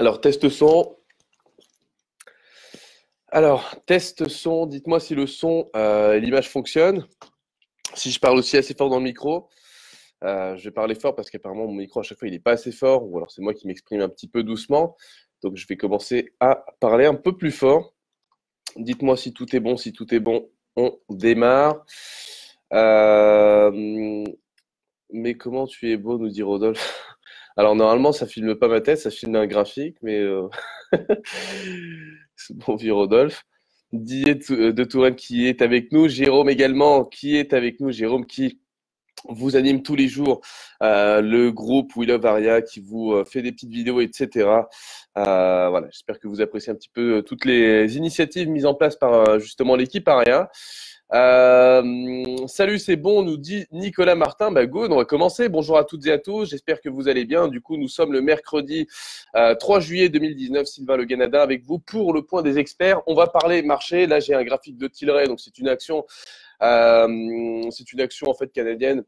Alors, test son. Alors, test son. Dites-moi si le son et l'image fonctionnent. Si je parle aussi assez fort dans le micro. Je vais parler fort parce qu'apparemment, mon micro, à chaque fois, il n'est pas assez fort. Ou alors, c'est moi qui m'exprime un petit peu doucement. Donc, je vais commencer à parler un peu plus fort. Dites-moi si tout est bon. Si tout est bon, on démarre. Euh, mais comment tu es beau, nous dit Rodolphe. Alors, normalement, ça filme pas ma tête, ça filme un graphique, mais c'est bon vieux Rodolphe. Didier de Touraine qui est avec nous, Jérôme également qui est avec nous, Jérôme qui vous anime tous les jours, le groupe We Love Aria qui vous fait des petites vidéos, etc. Voilà, j'espère que vous appréciez un petit peu toutes les initiatives mises en place par justement l'équipe Aria. Salut, c'est bon, nous dit Nicolas Martin. Bah, good, on va commencer. Bonjour à toutes et à tous. J'espère que vous allez bien. Du coup, nous sommes le mercredi 3 juillet 2019. Sylvain Le Ganada avec vous pour le point des experts. On va parler marché. Là, j'ai un graphique de Tilray. Donc, c'est une action en fait canadienne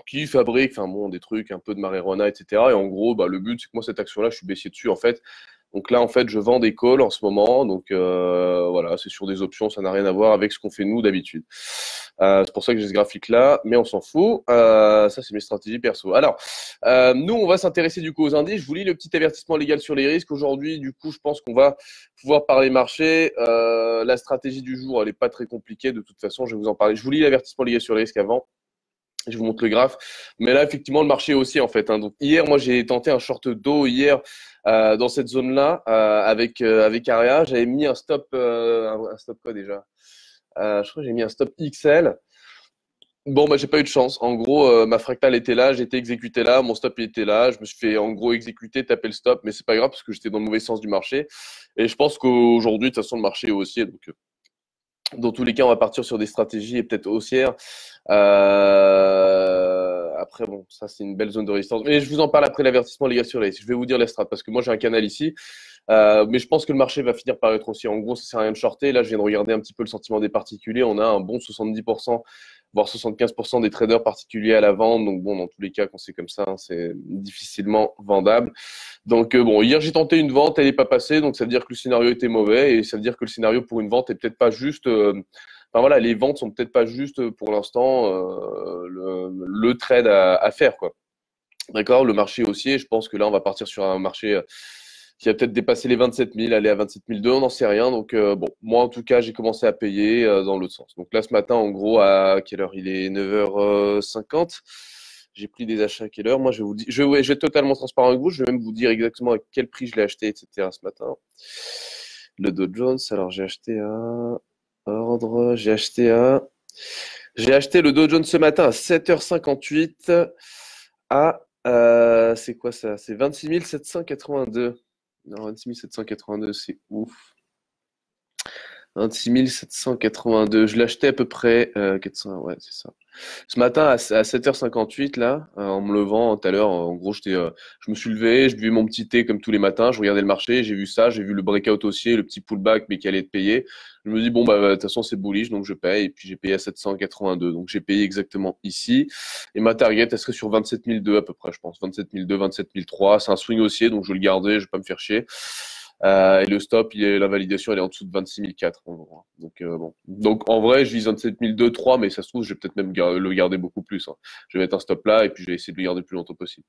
qui fabrique, enfin bon, des trucs un peu de marijuana, etc. Et en gros, bah, le but, c'est que moi, cette action-là, je suis baissier dessus, en fait. Donc là, en fait, je vends des calls en ce moment. Donc voilà, c'est sur des options, ça n'a rien à voir avec ce qu'on fait nous d'habitude. C'est pour ça que j'ai ce graphique-là, mais on s'en fout. Ça, c'est mes stratégies perso. Alors, nous, on va s'intéresser du coup aux indices. Je vous lis le petit avertissement légal sur les risques. Aujourd'hui, du coup, je pense qu'on va pouvoir parler marché. La stratégie du jour, elle n'est pas très compliquée. De toute façon, je vais vous en parler. Je vous lis l'avertissement légal sur les risques avant. Je vous montre le graphe. Mais là, effectivement, le marché aussi, en fait. Donc, hier, moi, j'ai tenté un short d'eau hier dans cette zone-là avec Aria. J'avais mis un stop quoi déjà je crois que j'ai mis un stop XL. Bon, bah, j'ai pas eu de chance. En gros, ma fractale était là, j'ai été exécuté là, mon stop il était là. Je me suis fait, en gros, exécuter, taper le stop, mais c'est pas grave parce que j'étais dans le mauvais sens du marché. Et je pense qu'aujourd'hui, de toute façon, le marché est haussier. Donc, dans tous les cas, on va partir sur des stratégies et peut-être haussières. Après, bon, ça, c'est une belle zone de résistance. Mais je vous en parle après l'avertissement, les gars, sur les. Je vais vous dire les strats parce que moi, j'ai un canal ici. Mais je pense que le marché va finir par être haussier. En gros, ça sert à rien de shorter. Là, je viens de regarder un petit peu le sentiment des particuliers. On a un bon 70%, voire 75% des traders particuliers à la vente. Donc, bon, dans tous les cas, quand c'est comme ça, hein, c'est difficilement vendable. Donc, bon, hier, j'ai tenté une vente, elle n'est pas passée. Donc, ça veut dire que le scénario était mauvais. Et ça veut dire que le scénario pour une vente est peut-être pas juste. Enfin voilà, les ventes sont peut-être pas juste pour l'instant le trade à faire, quoi. D'accord, le marché haussier, je pense que là, on va partir sur un marché qui va peut-être dépasser les 27 000, aller à 27 200, on n'en sait rien. Donc, bon, moi, en tout cas, j'ai commencé à payer dans l'autre sens. Donc là, ce matin, en gros, à quelle heure? Il est 9h50. J'ai pris des achats à quelle heure? Moi, je vais vous dire, je vais être totalement transparent avec vous. Je vais même vous dire exactement à quel prix je l'ai acheté, etc. ce matin. Le Dow Jones, alors j'ai acheté à ordre, j'ai acheté le Dow Jones ce matin à 7h58 à, c'est quoi ça? C'est 26 782. Non, 26 782, c'est ouf. 26 782. Je l'achetais à peu près 400, ouais, c'est ça. Ce matin à 7h58 là, en me levant tout à l'heure, en gros, je me suis levé, je buvais mon petit thé comme tous les matins, je regardais le marché, j'ai vu ça, j'ai vu le breakout haussier, le petit pullback, mais qui allait être payé. Je me dis bon bah de toute façon c'est bullish, donc je paye, et puis j'ai payé à 782, donc j'ai payé exactement ici. Et ma target, elle serait sur 27 200 à peu près, je pense, 27 200, 27 300. C'est un swing haussier, donc je vais le garder, je vais pas me faire chier. Et le stop, la validation, elle est en dessous de 26 400 en gros. Donc, bon. Donc, en vrai, je vise 27 200, 300, mais ça se trouve, je vais peut-être même le garder beaucoup plus, hein. Je vais mettre un stop là, et puis je vais essayer de le garder le plus longtemps possible.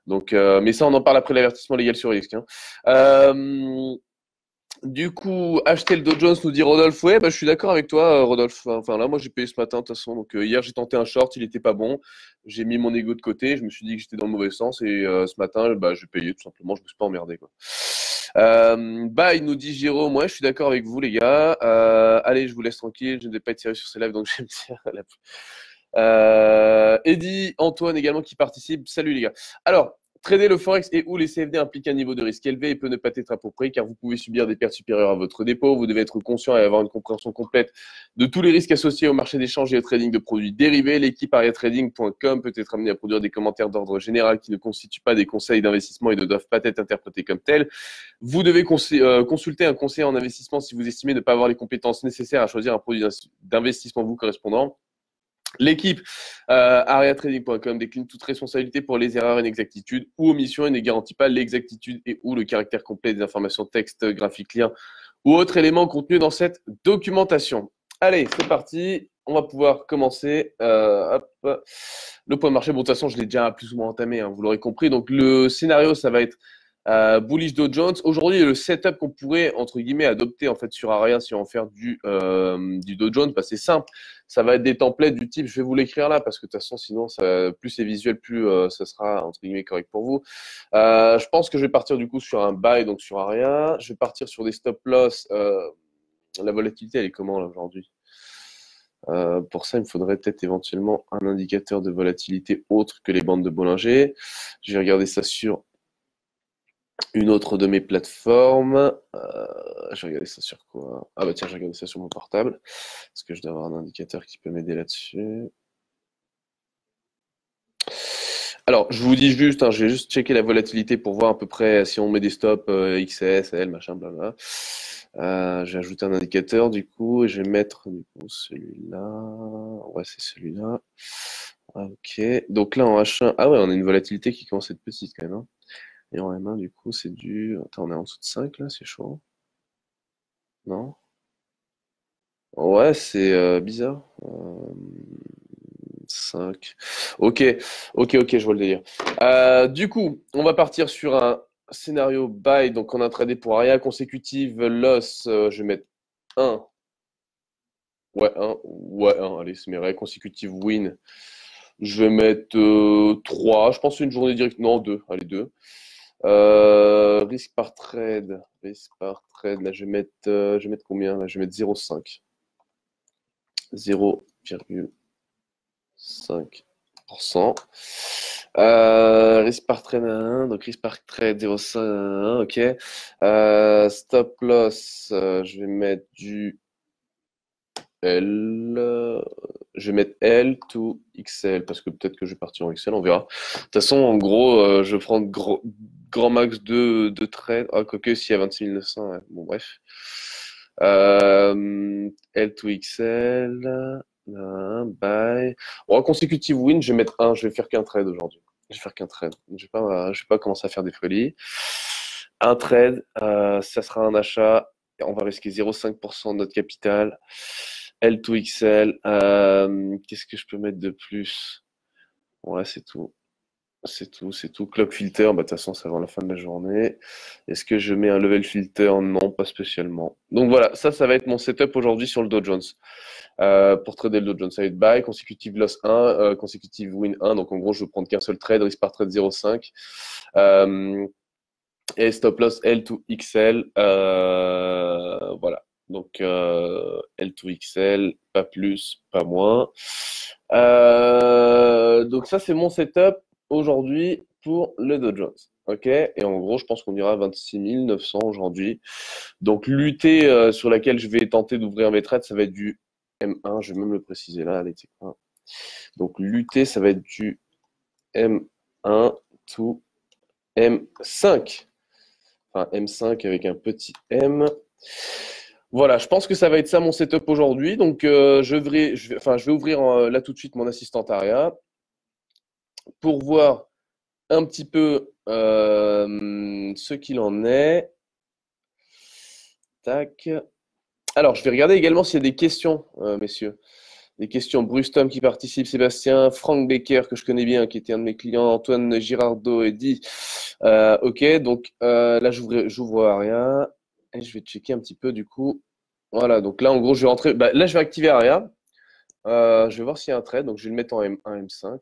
Donc, mais ça, on en parle après l'avertissement légal sur risque, hein. Du coup, acheter le Dow Jones, nous dit Rodolphe. Ouais, bah, je suis d'accord avec toi, Rodolphe. Enfin, là, moi, j'ai payé ce matin, de toute façon. Donc, hier, j'ai tenté un short, il était pas bon. J'ai mis mon ego de côté. Je me suis dit que j'étais dans le mauvais sens. Et ce matin, bah, j'ai payé, tout simplement. Je me suis pas emmerdé, quoi. Bah, il nous dit Jérôme. Ouais, je suis d'accord avec vous, les gars. Allez, je vous laisse tranquille. Je ne vais pas être sérieux sur ces lives, donc je vais me dire. Eddy, Antoine également qui participe. Salut, les gars. Alors, trader le Forex et ou les CFD implique un niveau de risque élevé et peut ne pas être approprié car vous pouvez subir des pertes supérieures à votre dépôt. Vous devez être conscient et avoir une compréhension complète de tous les risques associés au marché d'échange et au trading de produits dérivés. L'équipe ariatrading.com peut être amenée à produire des commentaires d'ordre général qui ne constituent pas des conseils d'investissement et ne doivent pas être interprétés comme tels. Vous devez consulter un conseiller en investissement si vous estimez ne pas avoir les compétences nécessaires à choisir un produit d'investissement vous correspondant. L'équipe ariatrading.com décline toute responsabilité pour les erreurs, inexactitudes ou omissions et ne garantit pas l'exactitude et ou le caractère complet des informations texte, graphiques, liens ou autres éléments contenus dans cette documentation. Allez, c'est parti. On va pouvoir commencer. Hop. Le point de marché, bon, de toute façon, je l'ai déjà plus ou moins entamé, hein, vous l'aurez compris. Donc, le scénario, ça va être bullish Dow Jones. Aujourd'hui, le setup qu'on pourrait, entre guillemets, adopter en fait sur Aria si on veut faire du Dow Jones, bah, c'est simple. Ça va être des templates du type, je vais vous l'écrire là, parce que de toute façon, sinon, plus c'est visuel, plus ça sera, entre guillemets, correct pour vous. Je pense que je vais partir du coup sur un buy, donc sur Aria. Je vais partir sur des stop loss. La volatilité, elle est comment là aujourd'hui? Pour ça, il me faudrait peut-être éventuellement un indicateur de volatilité autre que les bandes de Bollinger. Je vais regarder ça sur une autre de mes plateformes. Je vais regarder ça sur quoi? Ah bah tiens, je vais regarder ça sur mon portable. Est-ce que je dois avoir un indicateur qui peut m'aider là-dessus? Alors, je vous dis juste, hein, je vais juste checker la volatilité pour voir à peu près si on met des stops XS, L, machin, blabla. Je vais ajouter un indicateur du coup et je vais mettre du coup celui-là. Ouais, c'est celui-là. Ah, ok. Donc là en H1, ah ouais, on a une volatilité qui commence à être petite quand même, hein. Et en M1, du coup, c'est du. Attends, on est en dessous de 5 là, c'est chaud. Non? Ouais, c'est bizarre. 5. Ok, ok, je vois le délire. Du coup, on va partir sur un scénario buy. Donc, on a tradé pour Aria consécutive loss. Je vais mettre un. Ouais, un. Ouais, un. Allez, c'est mes règles. Consécutive win. Je vais mettre 3. Je pense une journée directe. Non, 2. Allez, 2. Risque par trade. Risque par trade. Là, je vais mettre combien? Là, je vais mettre 0,5. 0,5%. Risque par trade 1, donc risque par trade 0,5, ok. Stop loss, je vais mettre du L. Je vais mettre L to XL parce que peut-être que je vais partir en XL, on verra. De toute façon, en gros, je prends grand max de trade. Ah, quoique, s'il y a 26 900, ouais. Bon, bref. L to XL. Bye. Bon, consecutive win, je vais mettre un. Je vais faire qu'un trade aujourd'hui. Je vais faire qu'un trade. Je vais pas commencer à faire des folies. Un trade, ça sera un achat. On va risquer 0,5% de notre capital. L2XL. Qu'est-ce que je peux mettre de plus? Ouais, c'est tout. C'est tout. Clock filter, bah, de toute façon, c'est avant la fin de la journée. Est-ce que je mets un level filter? Non, pas spécialement. Donc voilà, ça va être mon setup aujourd'hui sur le Dow Jones. Pour trader le Dow Jones, ça va être buy, consecutive loss 1, consecutive win 1. Donc en gros, je vais prendre qu'un seul trade, risque par trade 0,5. Et stop loss L2XL. Voilà. Donc L2XL, pas plus, pas moins. Donc ça, c'est mon setup aujourd'hui pour le Dow Jones. Ok, et en gros, je pense qu'on ira à 26 900 aujourd'hui. Donc l'UT sur laquelle je vais tenter d'ouvrir mes trades, ça va être du M1. Je vais même le préciser là. Allez, donc l'UT, ça va être du M1 to M5. Enfin, M5 avec un petit M. Voilà, je pense que ça va être ça mon setup aujourd'hui. Donc, je vais ouvrir là tout de suite mon assistant Aria pour voir un petit peu ce qu'il en est. Tac. Alors, je vais regarder également s'il y a des questions, messieurs. Des questions. Brustom qui participe, Sébastien, Franck Becker que je connais bien, qui était un de mes clients, Antoine Girardot et dit. Ok, donc là j'ouvre Aria et je vais checker un petit peu du coup. Voilà, donc là en gros je vais rentrer. Bah, là je vais activer Aria. Je vais voir s'il y a un trade, donc je vais le mettre en M1, M5.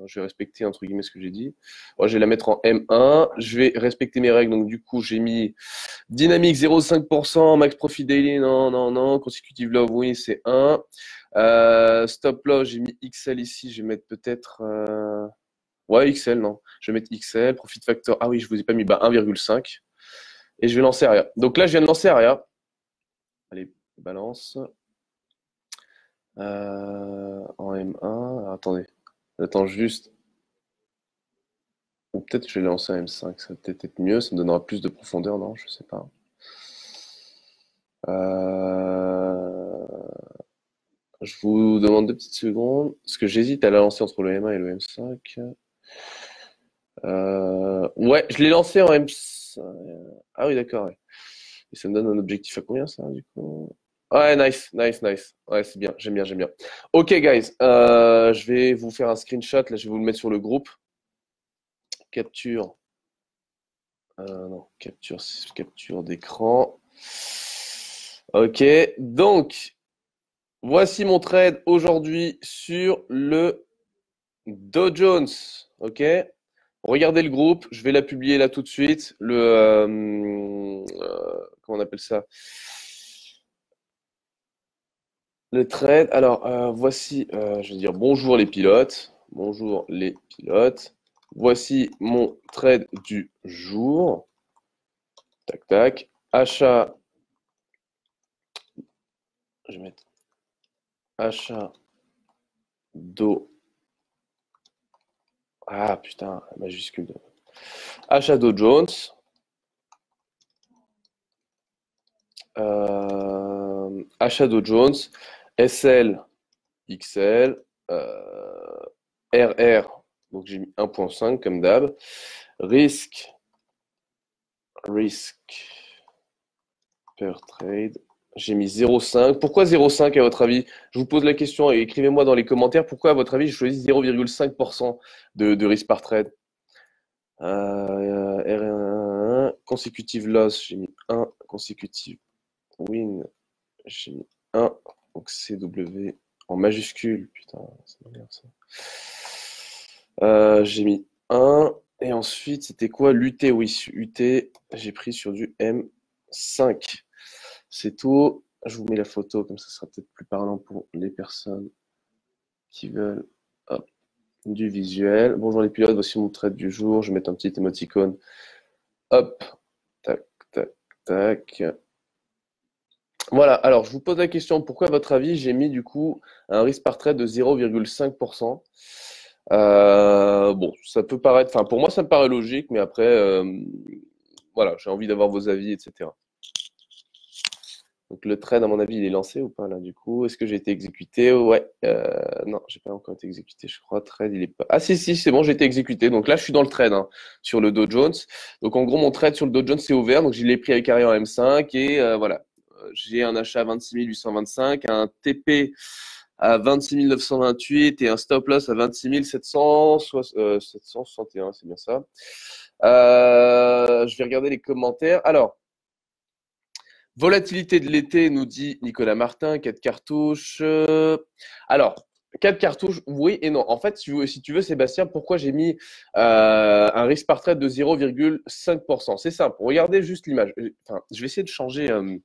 Je vais respecter entre guillemets ce que j'ai dit. Ouais, je vais la mettre en M1. Je vais respecter mes règles, donc du coup j'ai mis Dynamique 0,5%, Max Profit Daily, non, non, non. Consecutive Love, oui, c'est 1. Stop Loss, j'ai mis XL ici, je vais mettre peut-être. Ouais, XL, non. Je vais mettre XL. Profit Factor, ah oui, je vous ai pas mis, bah 1,5. Et je vais lancer Aria. Donc là, je viens de lancer Aria. Allez, balance. En M1. Alors, attendez. J'attends juste. Ou peut-être que je vais lancer en M5. Ça va peut-être être mieux. Ça me donnera plus de profondeur, non? Je sais pas. Je vous demande 2 petites secondes, parce que j'hésite à la lancer entre le M1 et le M5. Ouais, je l'ai lancé en M5. Ah oui, d'accord. Ouais. Et ça me donne un objectif à combien, ça, du coup? Ouais, nice, nice, nice. Ouais, c'est bien, j'aime bien, j'aime bien. Ok, guys, je vais vous faire un screenshot. Là, je vais vous le mettre sur le groupe. Capture. Non, capture d'écran. Ok, donc, voici mon trade aujourd'hui sur le Dow Jones. Ok, regardez le groupe. Je vais la publier là tout de suite. Comment on appelle ça? Le trade. Alors, voici, je vais dire bonjour les pilotes. Bonjour les pilotes. Voici mon trade du jour. Tac, tac. Achat. Je vais mettre achat Dow. Ah putain, majuscule. Achat Dow Jones. Achat Dow Jones. SL, XL. RR. Donc j'ai mis 1.5 comme d'hab. Risque per trade. J'ai mis 0,5. Pourquoi 0,5 à votre avis? Je vous pose la question et écrivez-moi dans les commentaires pourquoi à votre avis j'ai choisi 0,5% de risque par trade. R1, consecutive loss, j'ai mis 1. Consecutive win, j'ai mis 1. Donc CW en majuscule. Putain, ça m'énerve ça. J'ai mis 1. Et ensuite, c'était quoi? L'UT, oui, UT, j'ai pris sur du M5. C'est tout. Je vous mets la photo, comme ça sera peut-être plus parlant pour les personnes qui veulent hop, du visuel. Bonjour les pilotes, voici mon trade du jour. Je vais mettre un petit émoticône. Hop, tac, tac, tac. Voilà, alors je vous pose la question, pourquoi à votre avis j'ai mis du coup un risque par trade de 0,5%? Bon, ça peut paraître, enfin pour moi ça me paraît logique, mais après, voilà, j'ai envie d'avoir vos avis, etc. Donc le trade, à mon avis, il est lancé ou pas là du coup? Est-ce que j'ai été exécuté? Ouais. Non, j'ai pas encore été exécuté, je crois. Trade, il est pas. Ah si, si, c'est bon, j'ai été exécuté. Donc là, je suis dans le trade hein, sur le Dow Jones. Donc en gros, mon trade sur le Dow Jones c'est ouvert. Donc je l'ai pris avec carré en M5 et voilà. J'ai un achat à 26 825, un TP à 26 928 et un stop loss à 26 761, c'est bien ça. Je vais regarder les commentaires. Alors. Volatilité de l'été, nous dit Nicolas Martin, 4 cartouches. Alors, 4 cartouches, oui et non. En fait, si tu veux, Sébastien, pourquoi j'ai mis un risque par trade de 0,5%? C'est simple. Regardez juste l'image. Enfin, je vais essayer de changer. Je ne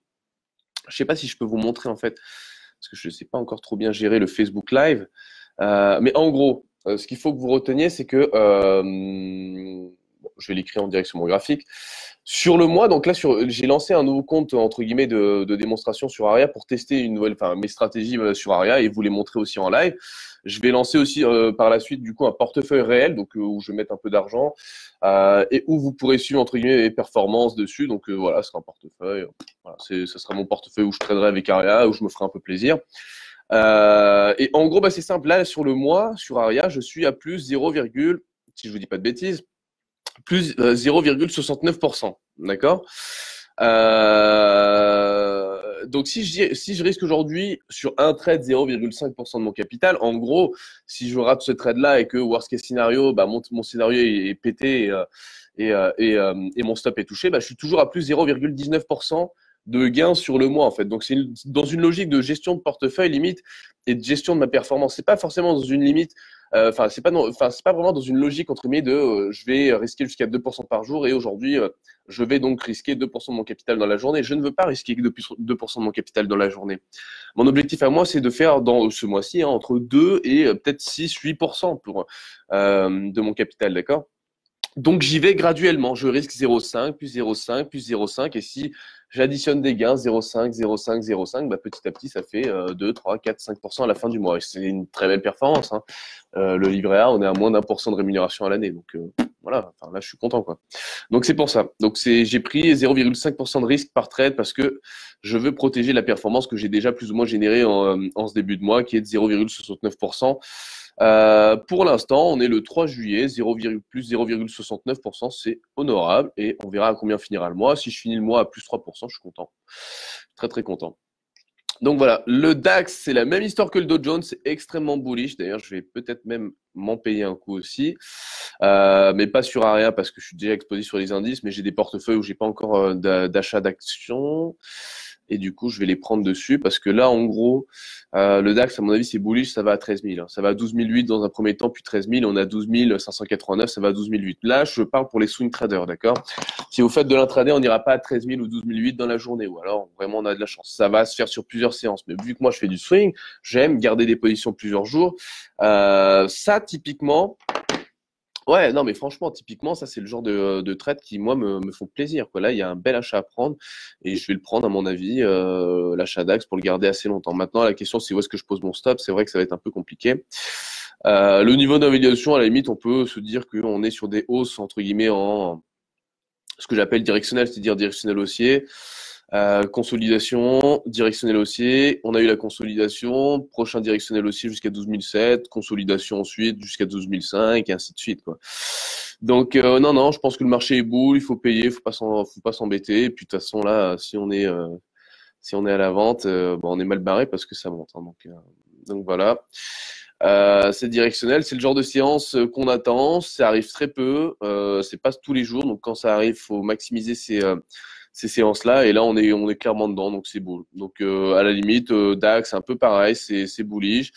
sais pas si je peux vous montrer en fait, parce que je ne sais pas encore trop bien gérer le Facebook Live. Mais en gros, ce qu'il faut que vous reteniez, c'est que bon, je vais l'écrire en direct sur mon graphique. Sur le mois, donc là, j'ai lancé un nouveau compte entre guillemets de démonstration sur Aria pour tester une nouvelle, enfin mes stratégies sur Aria et vous les montrer aussi en live. Je vais lancer aussi par la suite du coup un portefeuille réel, donc où je vais mettre un peu d'argent et où vous pourrez suivre entre guillemets les performances dessus. Donc voilà, ce sera un portefeuille. Voilà, ce sera mon portefeuille où je traderai avec Aria, où je me ferai un peu plaisir. Et en gros, bah, c'est simple. Là, sur le mois, sur Aria, je suis à plus 0, si je vous dis pas de bêtises, plus 0,69%. D'accord. Donc si je risque aujourd'hui sur un trade 0,5% de mon capital, en gros, si je rate ce trade-là et que worst case scénario, bah mon scénario est pété et mon stop est touché, bah je suis toujours à plus 0,19% de gains sur le mois en fait. Donc c'est dans une logique de gestion de portefeuille limite et de gestion de ma performance. C'est pas forcément dans une limite enfin c'est pas vraiment dans une logique entre guillemets de je vais risquer jusqu'à 2% par jour et aujourd'hui je vais donc risquer 2% de mon capital dans la journée. Je ne veux pas risquer 2% de mon capital dans la journée. Mon objectif à moi c'est de faire dans ce mois-ci entre 2 et peut-être 6-8% pour de mon capital, d'accord? Donc j'y vais graduellement, je risque 0,5 plus 0,5 plus 0,5 et si j'additionne des gains 0,5, 0,5, 0,5, bah petit à petit ça fait 2, 3, 4, 5% à la fin du mois. Et c'est une très belle performance. Hein. Le livret A, on est à moins d'1% de rémunération à l'année. Donc voilà, enfin, là, je suis content, quoi. Donc, c'est pour ça. Donc, j'ai pris 0,5% de risque par trade parce que je veux protéger la performance que j'ai déjà plus ou moins générée en ce début de mois, qui est de 0,69%. Pour l'instant, on est le 3 juillet, plus 0,69%, c'est honorable et on verra à combien finira le mois. Si je finis le mois à plus 3%, je suis content. Très, très content. Donc voilà, le DAX, c'est la même histoire que le Dow Jones, c'est extrêmement bullish. D'ailleurs, je vais peut-être même m'en payer un coup aussi, mais pas sur Aria parce que je suis déjà exposé sur les indices, mais j'ai des portefeuilles où j'ai pas encore d'achat d'actions. Et du coup, je vais les prendre dessus parce que là, en gros, le DAX, à mon avis, c'est bullish, ça va à 13 000. Ça va à 12 008 dans un premier temps, puis 13 000. On a 12 589, ça va à 12 008. Là, je parle pour les swing traders, d'accord? Si vous faites de l'intraday, on n'ira pas à 13 000 ou 12 008 dans la journée, ou alors vraiment on a de la chance. Ça va se faire sur plusieurs séances. Mais vu que moi, je fais du swing, j'aime garder des positions plusieurs jours. Ça, typiquement, ouais, non, mais franchement, typiquement, ça, c'est le genre de trade qui, moi, me font plaisir, quoi. Là, il y a un bel achat à prendre et je vais le prendre, à mon avis, l'achat d'Axe pour le garder assez longtemps. Maintenant, la question, c'est où est-ce que je pose mon stop. C'est vrai que ça va être un peu compliqué. Le niveau d'invalidation, à la limite, on peut se dire qu'on est sur des hausses, entre guillemets, en ce que j'appelle directionnel, c'est-à-dire directionnel haussier. Consolidation, directionnel haussier, on a eu la consolidation, prochain directionnel haussier jusqu'à 12 007, consolidation ensuite jusqu'à 12 005 et ainsi de suite, quoi. Donc non, je pense que le marché est boule, il faut payer, faut pas s'embêter. Et puis de toute façon là, si on est à la vente, bon, on est mal barré parce que ça monte, hein, donc voilà. C'est directionnel, c'est le genre de séance qu'on attend, ça arrive très peu, c'est pas tous les jours, donc quand ça arrive, faut maximiser ces séances-là, et là on est clairement dedans, donc c'est bull. Donc à la limite, DAX c'est un peu pareil, c'est bullish.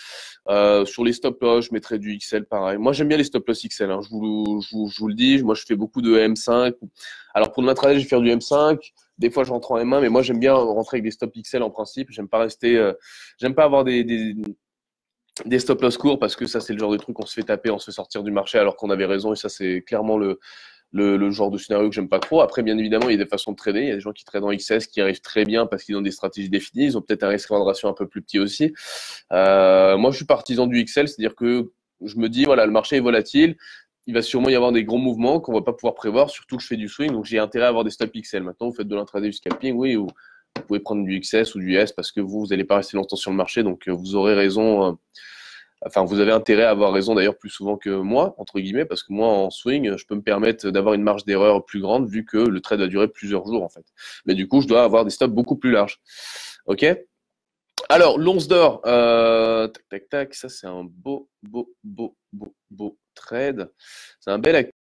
Sur les stop loss, je mettrais du XL pareil. Moi j'aime bien les stop loss XL, hein. Je vous le dis, moi je fais beaucoup de M5. Alors pour le l'intraday, je vais faire du M5. Des fois je rentre en M1, mais moi j'aime bien rentrer avec des stop XL en principe. J'aime pas avoir des stop loss courts parce que ça c'est le genre de truc qu'on se fait taper, on se fait sortir du marché alors qu'on avait raison, et ça c'est clairement le genre de scénario que j'aime pas trop. Après, bien évidemment, il y a des façons de trader. Il y a des gens qui tradent en XS qui arrivent très bien parce qu'ils ont des stratégies définies. Ils ont peut-être un risque de ratio un peu plus petit aussi. Moi, je suis partisan du XL, c'est-à-dire que je me dis, voilà, le marché est volatile. Il va sûrement y avoir des gros mouvements qu'on va pas pouvoir prévoir, surtout que je fais du swing, donc j'ai intérêt à avoir des stop XL. Maintenant, vous faites de l'intraday du scalping, oui, ou vous pouvez prendre du XS ou du S parce que vous n'allez pas rester longtemps sur le marché, donc vous aurez raison. Enfin, vous avez intérêt à avoir raison d'ailleurs plus souvent que moi, entre guillemets, parce que moi, en swing, je peux me permettre d'avoir une marge d'erreur plus grande vu que le trade va durer plusieurs jours, en fait. Mais du coup, je dois avoir des stops beaucoup plus larges. OK? Alors, l'once d'or, tac, tac, tac, ça, c'est un beau trade. C'est un bel actif.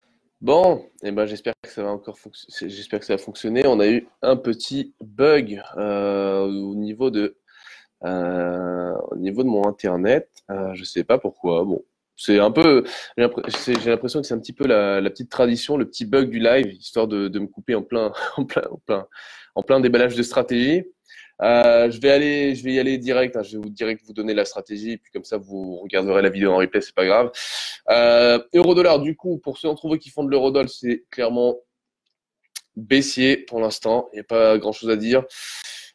Bon, eh ben, j'espère que ça va fonctionner. On a eu un petit bug au niveau de mon internet. Je sais pas pourquoi. Bon, c'est un peu, j'ai l'impression que c'est un petit peu la petite tradition, le petit bug du live, histoire de me couper en plein, en plein déballage de stratégie. Je vais y aller direct, hein. Je vais direct vous donner la stratégie, et puis comme ça vous regarderez la vidéo en replay, c'est pas grave. Euro-dollar, du coup, pour ceux d'entre vous qui font de l'euro-dollar, c'est clairement baissier pour l'instant. Il n'y a pas grand-chose à dire.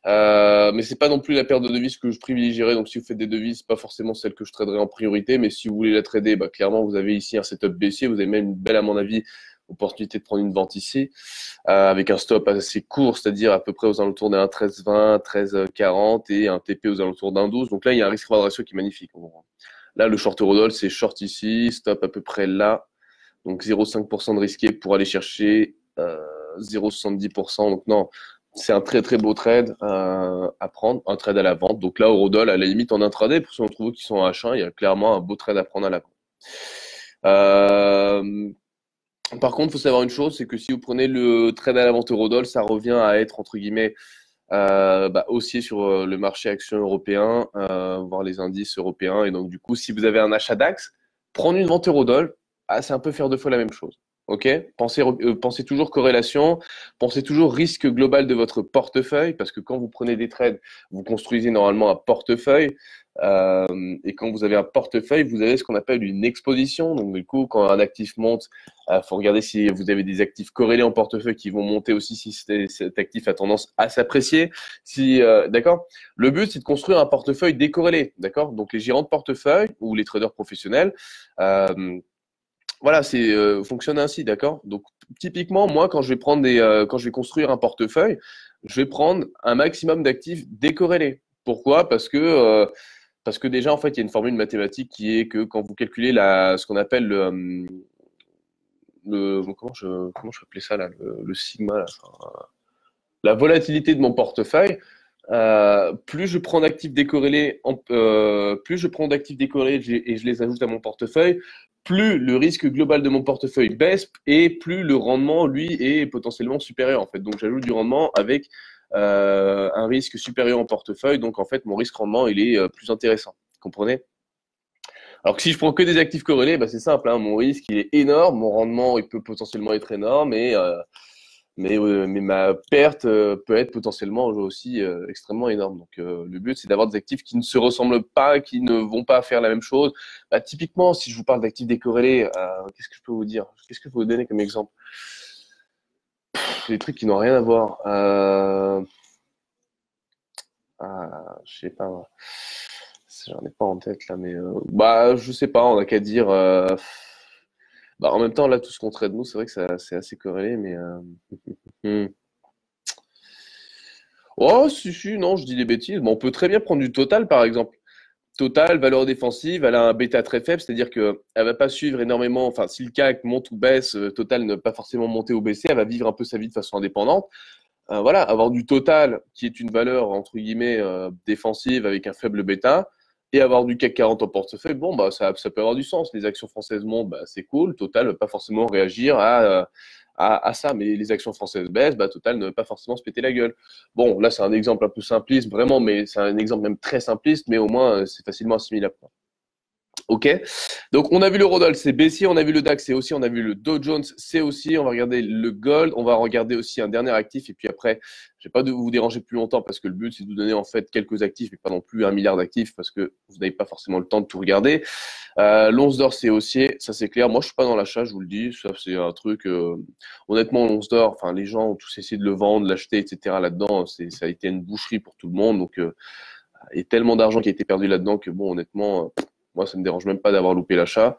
Mais c'est pas non plus la paire de devises que je privilégierais. Donc si vous faites des devises, c'est pas forcément celle que je traderai en priorité. Mais si vous voulez la trader, bah, clairement vous avez ici un setup baissier. Vous avez même une belle, à mon avis, opportunité de prendre une vente ici, avec un stop assez court, c'est-à-dire à peu près aux alentours d'un 13,20, 13,40 et un TP aux alentours d'un 12. Donc là, il y a un risque-reward ratio qui est magnifique. Là, le short Eurodollar, c'est short ici, stop à peu près là. Donc 0,5% de risqué pour aller chercher 0,70%. Donc non, c'est un très très beau trade à prendre, un trade à la vente. Donc là, Eurodollar, à la limite en intraday, pour ceux d'entre vous qui sont en H1, il y a clairement un beau trade à prendre à la vente. Par contre, il faut savoir une chose, c'est que si vous prenez le trade à la vente Eurodollar, ça revient à être entre guillemets haussier sur le marché action européen, voire les indices européens. Et donc du coup, si vous avez un achat DAX, prendre une vente Eurodollar, c'est un peu faire deux fois la même chose. Ok, pensez toujours corrélation, pensez toujours risque global de votre portefeuille, parce que quand vous prenez des trades, vous construisez normalement un portefeuille, et quand vous avez un portefeuille, vous avez ce qu'on appelle une exposition. Donc du coup, quand un actif monte, faut regarder si vous avez des actifs corrélés en portefeuille qui vont monter aussi si cet actif a tendance à s'apprécier. D'accord. Le but, c'est de construire un portefeuille décorrélé, d'accord. Donc les gérants de portefeuille ou les traders professionnels. Voilà, c'est fonctionne ainsi, d'accord? Donc typiquement, moi, quand je vais prendre quand je vais construire un portefeuille, je vais prendre un maximum d'actifs décorrélés. Pourquoi? Parce que déjà, en fait, il y a une formule mathématique qui est que quand vous calculez ce qu'on appelle comment je vais appeler ça là, le sigma, là, enfin, la volatilité de mon portefeuille, plus je prends d'actifs décorrélés, plus je prends d'actifs décorrélés et je les ajoute à mon portefeuille, plus le risque global de mon portefeuille baisse et plus le rendement, lui, est potentiellement supérieur. En fait, donc j'ajoute du rendement avec un risque supérieur en portefeuille. Donc en fait, mon risque rendement, il est plus intéressant. Vous comprenez? Alors que si je prends que des actifs corrélés, bah, c'est simple, hein, mon risque il est énorme, mon rendement il peut potentiellement être énorme mais ma perte peut être potentiellement aussi extrêmement énorme. Donc le but c'est d'avoir des actifs qui ne se ressemblent pas, qui ne vont pas faire la même chose. Bah, typiquement, si je vous parle d'actifs décorrélés, qu'est-ce que je peux vous dire? Qu'est-ce que je peux vous donner comme exemple? Des trucs qui n'ont rien à voir. Je sais pas. J'en ai pas en tête là, mais bah je sais pas. On a qu'à dire. Bah, en même temps, là, tout ce qu'on traite de nous, c'est vrai que c'est assez corrélé, mais hmm. Oh, si, non, je dis des bêtises. Bon, on peut très bien prendre du Total, par exemple. Total, valeur défensive, elle a un bêta très faible, c'est-à-dire que elle va pas suivre énormément. Enfin, si le CAC monte ou baisse, Total ne va pas forcément monter ou baisser, elle va vivre un peu sa vie de façon indépendante. Voilà, avoir du Total, qui est une valeur entre guillemets défensive avec un faible bêta, et avoir du CAC 40 en portefeuille, bon bah ça peut avoir du sens. Les actions françaises montent, bah c'est cool. Total ne va pas forcément réagir à ça, mais les actions françaises baissent, bah Total ne va pas forcément se péter la gueule. Bon, là c'est un exemple un peu simpliste, vraiment, mais c'est un exemple même très simpliste, mais au moins c'est facilement assimilable. Ok, donc on a vu l'Eurodoll, c'est baissier, on a vu le DAX, c'est aussi, on a vu le Dow Jones, c'est aussi, on va regarder le Gold, on va regarder aussi un dernier actif, et puis après, je vais pas de vous déranger plus longtemps parce que le but c'est de vous donner en fait quelques actifs, mais pas non plus 1 milliard d'actifs parce que vous n'avez pas forcément le temps de tout regarder. L'once d'or c'est haussier, ça c'est clair. Moi je suis pas dans l'achat, je vous le dis, ça c'est un truc. Honnêtement, l'once d'or, enfin les gens ont tous essayé de le vendre, l'acheter, etc. Là-dedans, ça a été une boucherie pour tout le monde, donc et tellement d'argent qui a été perdu là-dedans que bon, honnêtement, moi, ça me dérange même pas d'avoir loupé l'achat,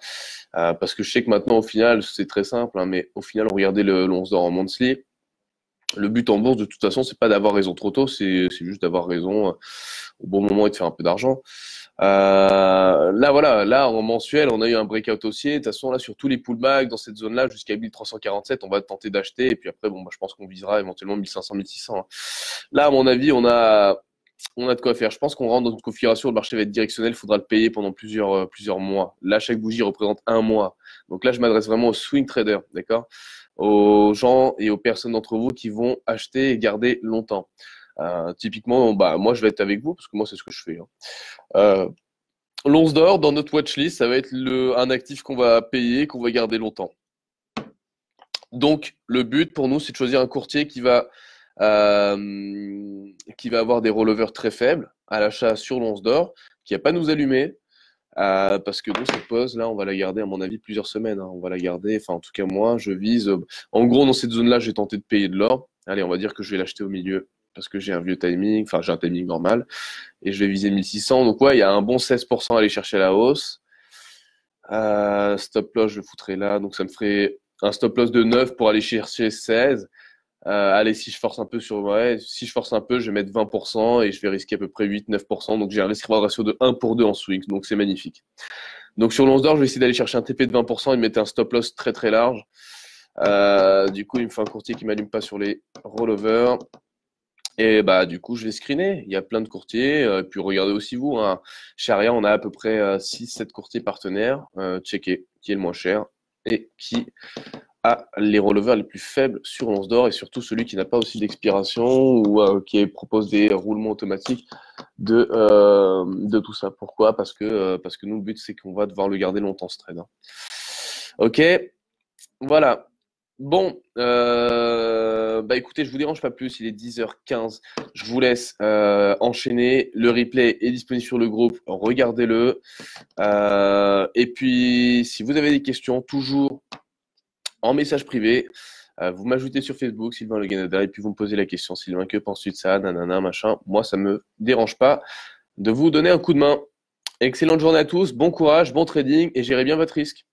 parce que je sais que maintenant, au final, c'est très simple, hein, mais au final, regardez l'once d'or en monthly. Le but en bourse, de toute façon, c'est pas d'avoir raison trop tôt, c'est juste d'avoir raison au bon moment et de faire un peu d'argent. Là, voilà, là, en mensuel, on a eu un breakout haussier. De toute façon, là, sur tous les pullbacks, dans cette zone-là, jusqu'à 1347, on va tenter d'acheter. Et puis après, bon, bah, je pense qu'on visera éventuellement 1500, 1600. Hein. Là, à mon avis, on a de quoi faire. Je pense qu'on rentre dans une configuration où le marché va être directionnel, il faudra le payer pendant plusieurs mois. Là, chaque bougie représente un mois. Donc là, je m'adresse vraiment aux swing traders, d'accord? Aux gens et aux personnes d'entre vous qui vont acheter et garder longtemps. Typiquement, bah, moi, je vais être avec vous parce que moi, c'est ce que je fais. Hein. Euh, L'once d'or, dans notre watchlist, ça va être un actif qu'on va payer, qu'on va garder longtemps. Donc, le but pour nous, c'est de choisir un courtier qui va avoir des rollovers très faibles à l'achat sur l'once d'or, qui va pas nous allumer, parce que nous, cette pause, là, on va la garder, à mon avis, plusieurs semaines. Hein. On va la garder, enfin, en tout cas, moi, je vise. En gros, dans cette zone-là, j'ai tenté de payer de l'or. Allez, on va dire que je vais l'acheter au milieu, parce que j'ai un vieux timing, enfin, j'ai un timing normal, et je vais viser 1600. Donc, ouais, il y a un bon 16% à aller chercher à la hausse. Stop loss, je le foutrais là. Donc, ça me ferait un stop loss de 9 pour aller chercher 16. Allez, si je force un peu si je force un peu, je vais mettre 20% et je vais risquer à peu près 8-9%. Donc j'ai un risque reward ratio de 1 pour 2 en swing. Donc c'est magnifique. Donc sur l'once d'or, je vais essayer d'aller chercher un TP de 20% et de mettre un stop loss très très large. Du coup, il me faut un courtier qui m'allume pas sur les rollovers. Et bah du coup, je vais screener. Il y a plein de courtiers. Et puis regardez aussi vous. Hein. Chez Aria, on a à peu près 6-7 courtiers partenaires. Checkez qui est le moins cher et qui à les releveurs les plus faibles sur l'once d'or et surtout celui qui n'a pas aussi d'expiration ou qui propose des roulements automatiques de tout ça. Pourquoi? Parce que nous, le but, c'est qu'on va devoir le garder longtemps, ce trade. Hein. Ok, voilà. Bon, bah écoutez, je vous dérange pas plus, il est 10h15. Je vous laisse enchaîner. Le replay est disponible sur le groupe, regardez-le. Et puis, si vous avez des questions, toujours en message privé. Vous m'ajoutez sur Facebook, Sylvain Le Canada, et puis vous me posez la question, Sylvain, que penses-tu de ça, nanana, machin. Moi, ça me dérange pas de vous donner un coup de main. Excellente journée à tous, bon courage, bon trading, et gérez bien votre risque.